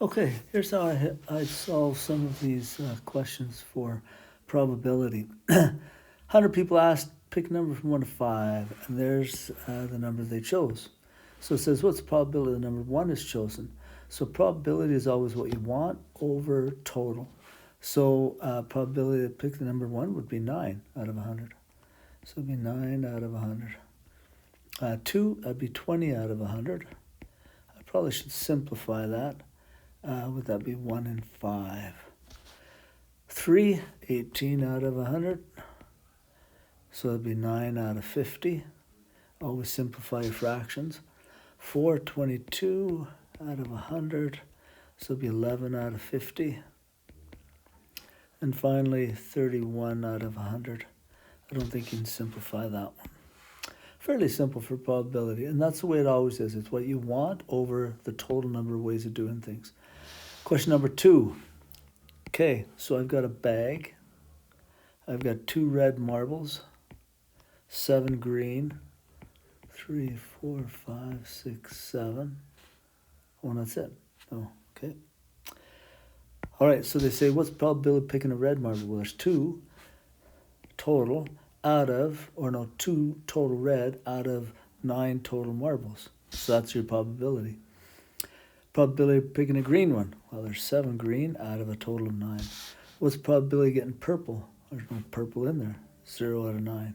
Okay, here's how I solve some of these questions for probability. 100 people asked, pick a number from 1 to 5, and there's the number they chose. So it says, what's the probability the number 1 is chosen? So probability is always what you want over total. So probability to pick the number 1 would be 9 out of 100. So it'd be 9 out of 100. 2, that'd be 20 out of 100. I probably should simplify that. Would that be 1 in 5? 3, 18 out of 100. So that'd be 9 out of 50. Always simplify your fractions. 4, 22 out of 100. So it'd be 11 out of 50. And finally, 31 out of 100. I don't think you can simplify that one. Fairly simple for probability, and that's the way it always is. It's what you want over the total number of ways of doing things. Question number 2. Okay, so I've got a bag. I've got 2 red marbles, 7 green, 3, 4, 5, 6, 7. Oh, that's it. Oh, okay. All right, so they say, what's the probability of picking a red marble? Well, there's 2 total out of, 2 total red out of 9 total marbles. So that's your probability. Probability of picking a green one? Well, there's 7 green out of a total of 9. What's the probability of getting purple? There's no purple in there. 0 out of 9.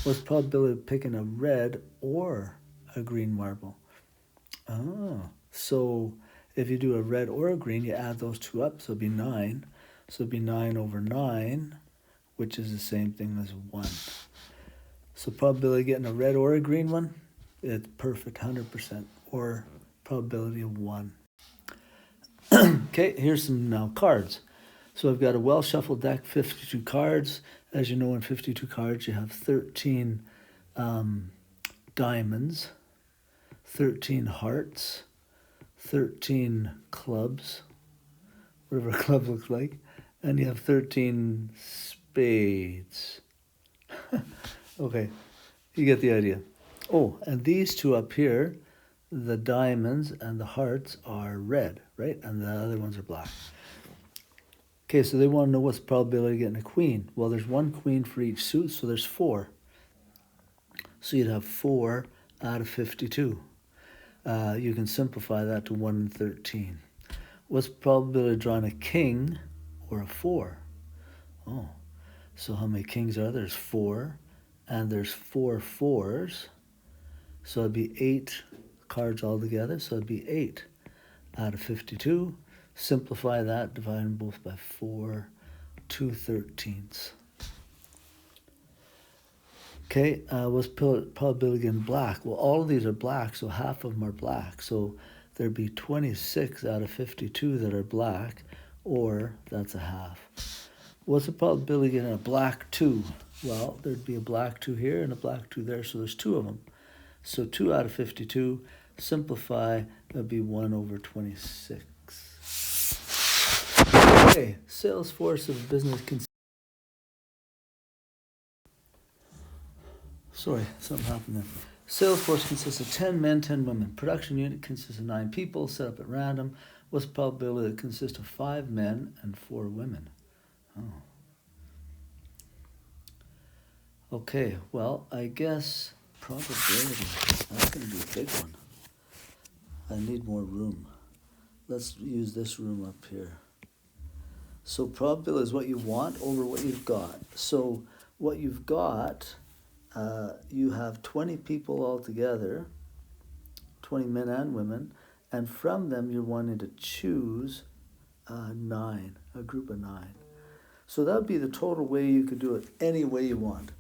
What's the probability of picking a red or a green marble? So if you do a red or a green, you add those 2 up, so it'd be 9. So it'd be 9 over 9, which is the same thing as 1. So probability of getting a red or a green one, it's perfect, 100%, or probability of 1. Okay, here's some now cards. So I've got a well-shuffled deck, 52 cards. As you know, in 52 cards, you have 13 diamonds, 13 hearts, 13 clubs, whatever a club looks like, and you have 13 spades. Okay, you get the idea. Oh, and these 2 up here, the diamonds and the hearts, are red, right? And the other ones are black. Okay, so they want to know what's the probability of getting a queen. Well, there's 1 queen for each suit, so there's 4. So you'd have 4 out of 52. You can simplify that to 1 in 13. What's the probability of drawing a king or a 4? Oh, so how many kings are there? There's 4, and there's 4 fours. So it'd be 8 cards altogether, so it'd be 8 out of 52. Simplify that, divide them both by 4, 2/13. Okay, what's probability again? Black. Well, all of these are black, so half of them are black. So there'd be 26 out of 52 that are black, or that's a half. What's the probability of getting a black 2? Well, there'd be a black 2 here and a black 2 there, so there's 2 of them. So 2 out of 52, simplify, that'd be 1 over 26. Okay, sales force of business Sorry, something happened there. Sales force consists of 10 men, 10 women. Production unit consists of 9 people set up at random. What's the probability it consists of 5 men and 4 women? Oh. Okay, well, I guess probability, that's going to be a big one. I need more room. Let's use this room up here. So probability is what you want over what you've got. So what you've got, you have 20 people altogether, 20 men and women, and from them you're wanting to choose 9, a group of 9. So that would be the total way you could do it any way you want.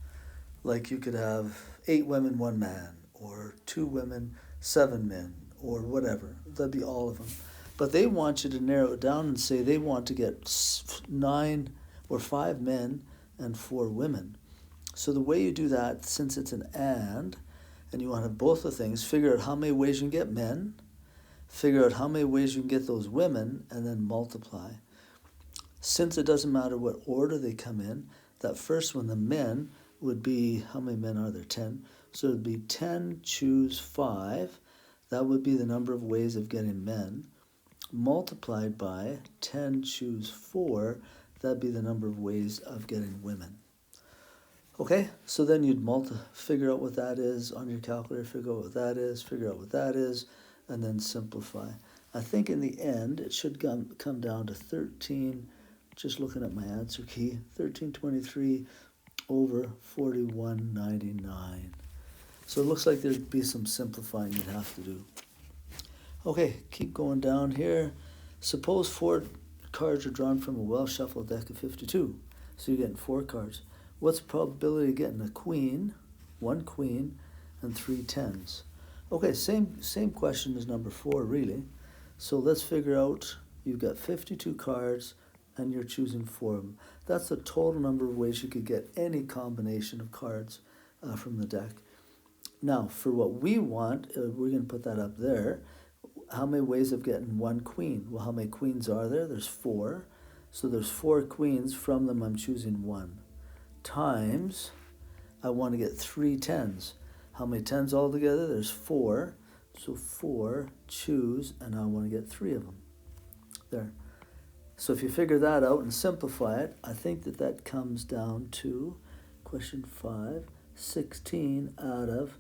Like you could have 8 women, 1 man, or 2 women, 7 men, or whatever. That'd be all of them. But they want you to narrow it down and say they want to get 9 or 5 men and 4 women. So the way you do that, since it's an and you want to have both the things, figure out how many ways you can get men, figure out how many ways you can get those women, and then multiply. Since it doesn't matter what order they come in, that first one, the men, would be, how many men are there? 10. So it would be 10 choose 5. That would be the number of ways of getting men. multiplied by 10 choose 4, that'd be the number of ways of getting women. Okay, so then you'd figure out what that is on your calculator, figure out what that is, figure out what that is, and then simplify. I think in the end it should come down to 13, just looking at my answer key, 1323 over 4199. So it looks like there'd be some simplifying you'd have to do. Okay, keep going down here. Suppose 4 cards are drawn from a well-shuffled deck of 52. So you're getting 4 cards. What's the probability of getting a queen, 1 queen, and 3 tens? Okay, same question as number 4, really. So let's figure out, you've got 52 cards, and you're choosing 4 of them. That's the total number of ways you could get any combination of cards from the deck. Now, for what we want, we're going to put that up there. How many ways of getting 1 queen? Well, how many queens are there? There's 4. So there's 4 queens. From them, I'm choosing 1. Times, I want to get 3 tens. How many tens altogether? There's 4. So 4, choose, and I want to get 3 of them. There. So if you figure that out and simplify it, I think that comes down to, question 5, 16 out of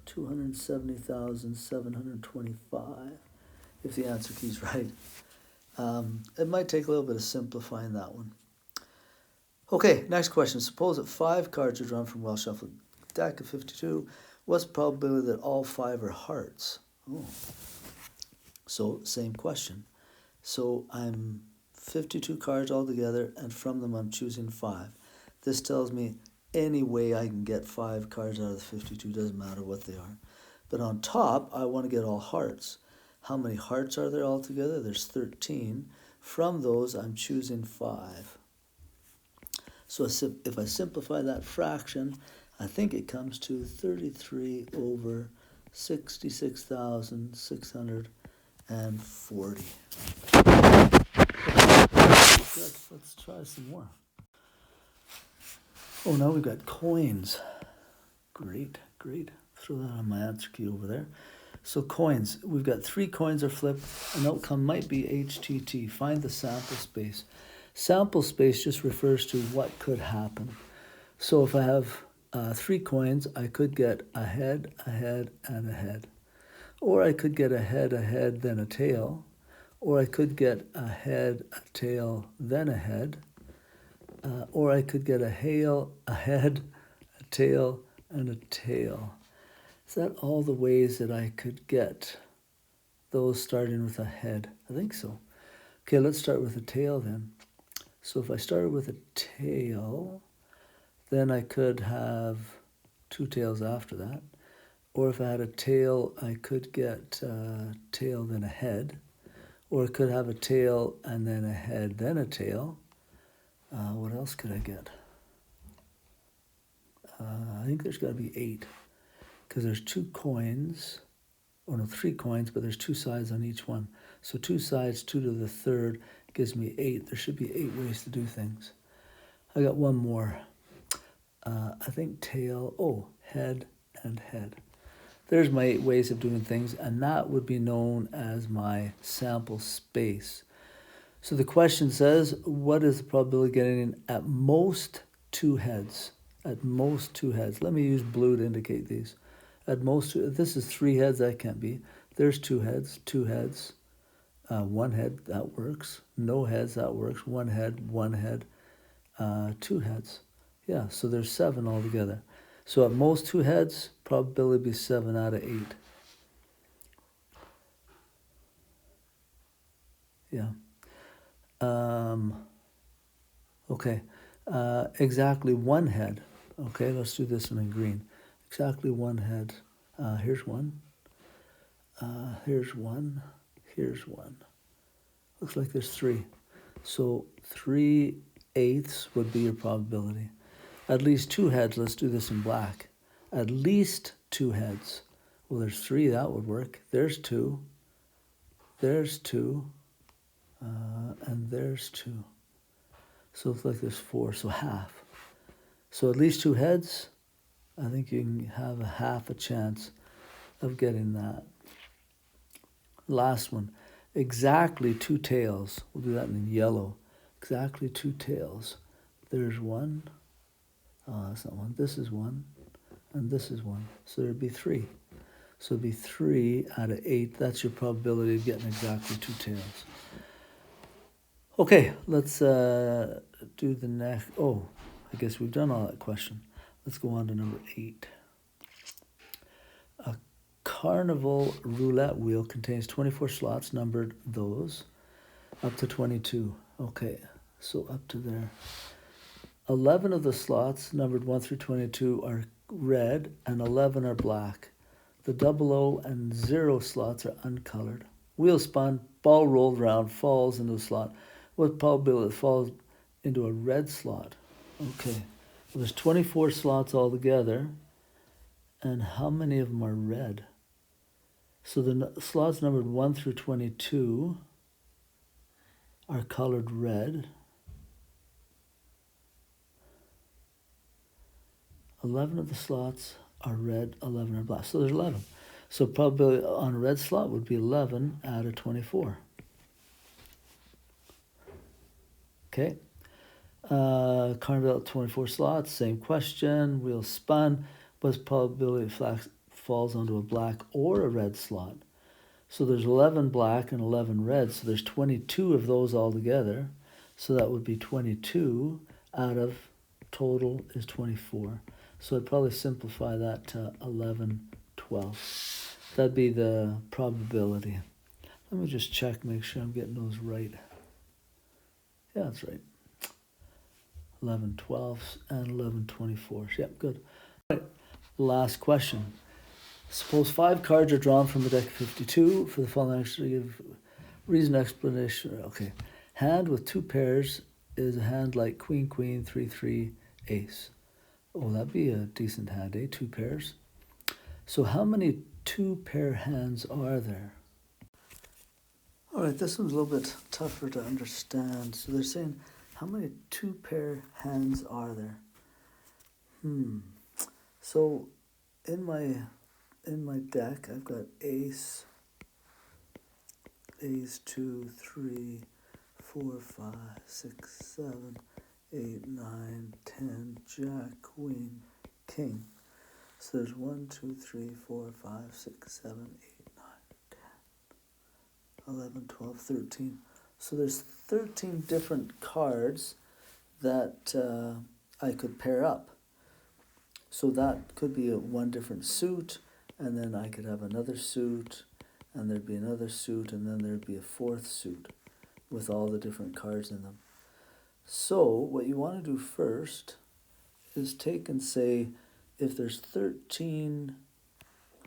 270,725, if the answer key is right. It might take a little bit of simplifying that one. Okay, next question. Suppose that 5 cards are drawn from well-shuffled deck of 52. What's the probability that all 5 are hearts? Oh. So, same question. So, I'm 52 cards altogether, and from them I'm choosing 5. This tells me any way I can get 5 cards out of the 52, doesn't matter what they are. But on top, I want to get all hearts. How many hearts are there altogether? There's 13. From those, I'm choosing 5. So if I simplify that fraction, I think it comes to 33 over 66,640. Let's try some more. Oh, now we've got coins. Great. Throw that on my answer key over there. So coins, we've got 3 coins are flipped. An outcome might be HTT. Find the sample space. Sample space just refers to what could happen. So if I have 3 coins, I could get a head, and a head. Or I could get a head, then a tail. Or I could get a head, a tail, then a head. Or I could get a head, a tail, and a tail. Is that all the ways that I could get those starting with a head? I think so. Okay, let's start with a tail then. So if I started with a tail, then I could have 2 tails after that. Or if I had a tail, I could get a tail, then a head. Or I could have a tail and then a head, then a tail. What else could I get? I think there's got to be 8. Because there's 2 coins, or no, 3 coins, but there's 2 sides on each one. So 2 sides, 2 to the third, gives me 8. There should be 8 ways to do things. I got one more. I think tail, head and head. There's my 8 ways of doing things, and that would be known as my sample space. So the question says, what is the probability of getting at most 2 heads? At most 2 heads. Let me use blue to indicate these. At most, this is 3 heads, that can't be. There's 2 heads, 2 heads, 1 head, that works. No heads, that works. 1 head, 1 head, 2 heads. Yeah, so there's 7 altogether. So at most 2 heads, probability be 7 out of 8. Yeah. Okay. Exactly 1 head. Okay, let's do this one in green. Exactly 1 head. Here's 1. Here's 1. Here's 1. Looks like there's 3. So 3/8 would be your probability. At least 2 heads. Let's do this in black. At least 2 heads. Well, there's 3. That would work. There's 2. There's 2. And there's 2. So it's like there's 4. So half. So at least 2 heads. I think you can have a half a chance of getting that. Last one. exactly 2 tails. We'll do that in yellow. Exactly 2 tails. There's one. That's not one. This is one. And this is one. So there'd be 3. So it'd be 3 out of 8. That's your probability of getting exactly 2 tails. Okay, let's do the next. Oh, I guess we've done all that question. Let's go on to number 8. A carnival roulette wheel contains 24 slots, numbered those, up to 22. Okay, so up to there. 11 of the slots, numbered 1 through 22, are red, and 11 are black. The 00 and 0 slots are uncolored. Wheel spun, ball rolled around, falls into a slot. What probability it falls into a red slot? Okay, well, there's 24 slots altogether, and how many of them are red? So the slots numbered 1 through 22 are colored red. 11 of the slots are red, 11 are black. So there's 11. So probability on a red slot would be 11 out of 24. Okay. Carnival 24 slots, same question. Wheel spun. What's probability falls onto a black or a red slot? So there's 11 black and 11 red. So there's 22 of those altogether. So that would be 22 out of total is 24. So I'd probably simplify that to 11 12. That'd be the probability. Let me just check, make sure I'm getting those right. Yeah, that's right. 11 12 and 11 24. Yep, good. All right, last question. Suppose 5 cards are drawn from a deck of 52 for the following reason explanation. Okay. Hand with 2 pairs is a hand like queen, queen, 3, 3, ace. Oh, that'd be a decent hand, eh? 2 pairs. So how many 2-pair hands are there? All right, this one's a little bit tougher to understand. So they're saying, how many 2-pair hands are there? So in my deck, I've got ace, 2, 3, 4, 5, 6, 7, 8, 9, 10, jack, queen, king. So there's 1, 2, 3, 4, 5, 6, 7, 8, 9, 10, 11, 12, 13. So there's 13 different cards that I could pair up. So that could be one different suit, and then I could have another suit, and there'd be another suit, and then there'd be a 4th suit with all the different cards in them. So what you want to do first is take and say, if there's 13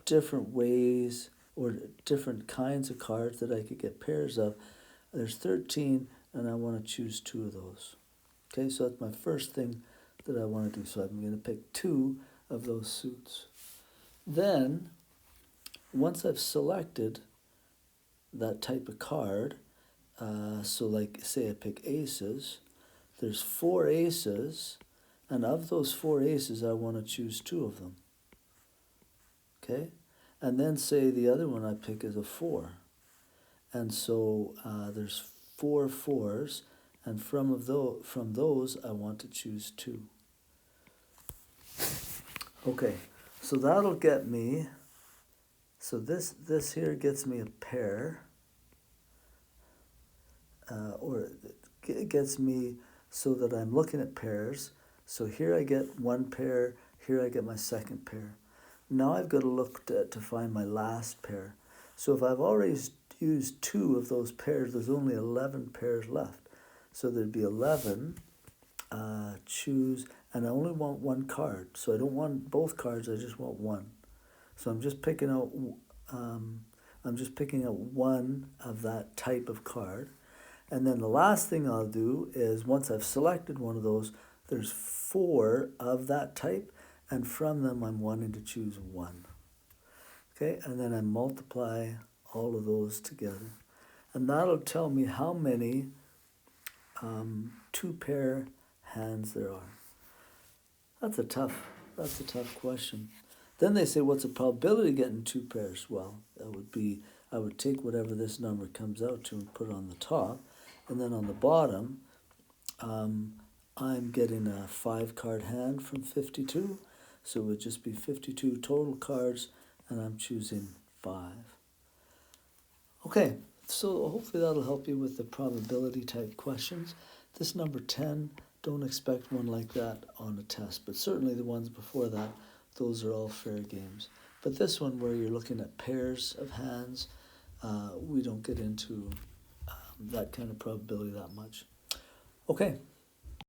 different ways or different kinds of cards that I could get pairs of, there's 13, and I want to choose 2 of those. Okay, so that's my first thing that I want to do. So I'm going to pick 2 of those suits. Then, once I've selected that type of card, so like say I pick aces, there's 4 aces, and of those 4 aces I want to choose 2 of them. Okay, and then say the other one I pick is a 4, and so there's 4 4s, and from those I want to choose 2. Okay, so that'll get me, so this here gets me a pair, or it gets me so that I'm looking at pairs. So here I get 1 pair, here I get my 2nd pair. Now I've got to look to find my last pair. So if I've already used 2 of those pairs, there's only 11 pairs left. So there'd be 11, choose, and I only want 1 card. So I don't want both cards, I just want 1. So I'm just picking out 1 of that type of card. And then the last thing I'll do is, once I've selected one of those, there's 4 of that type, and from them I'm wanting to choose 1. Okay, and then I multiply all of those together. And that'll tell me how many 2-pair hands there are. That's a tough question. Then they say, what's the probability of getting 2 pairs? Well, that would be, I would take whatever this number comes out to and put it on the top. And then on the bottom, I'm getting a 5-card hand from 52. So it would just be 52 total cards, and I'm choosing 5. Okay, so hopefully that'll help you with the probability type questions. This number 10, don't expect one like that on a test, but certainly the ones before that, those are all fair games. But this one where you're looking at pairs of hands, we don't get into that kind of probability that much. Okay,